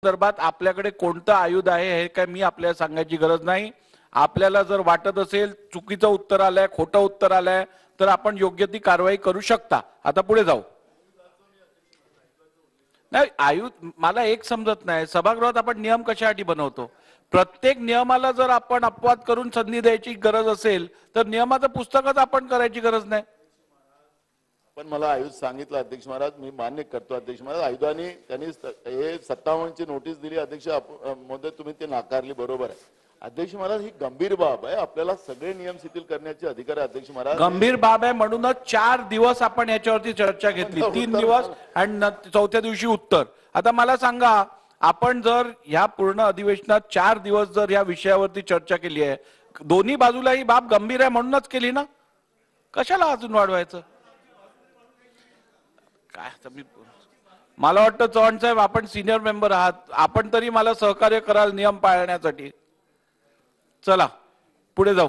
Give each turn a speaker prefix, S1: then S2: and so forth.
S1: संदर्भात आपल्याकडे कोणतं आयुध आहे हे काय मी आपल्याला सांगायची गरज नाही। आपल्याला जर वाटत असेल चुकीचं उत्तर आलंय, खोटं उत्तर आलंय, तर आपण योग्य ती कारवाई करू शकता। आता पुढे जाऊ। नाही, आयुध मला एक समजत नाही, सभागृहात आपण नियम कशासाठी बनवतो? प्रत्येक नियमाला जर आपण अपवाद करून संधी द्यायची गरज असेल तर नियमाचं पुस्तकच आपण करायची गरज नाही।
S2: पण मला आयुध सांगितलं अध्यक्ष महाराज, मी मान्य करतो अध्यक्ष महाराज, आयुधाने त्यांनी हे 57 ची नोटीस दिली अध्यक्ष महोदय, तुम्ही ते नाकारली, बरोबर आहे अध्यक्ष महाराज। ही गंभीर बाब आहे, आपल्याला सगळे नियम शिथिल करण्याचे अधिकार आहे अध्यक्ष महाराज।
S1: गंभीर बाब आहे म्हणूनच 4 दिवस आपण याच्यावरती चर्चा घेतली, 3 दिवस आणि चौथ्या दिवशी उत्तर। आता मला सांगा, आपण जर ह्या पूर्ण अधिवेशनात 4 दिवस जर या विषयावरती चर्चा केली आहे, दोन्ही बाजूला ही बाब गंभीर आहे म्हणूनच केली ना, कशाला अजून वाढवायचं? काय मला वाटतं चव्हाण साहेब आपण सिनियर मेंबर आहात, आपण तरी मला सहकार्य कराल नियम पाळण्यासाठी। चला पुढे जाऊ।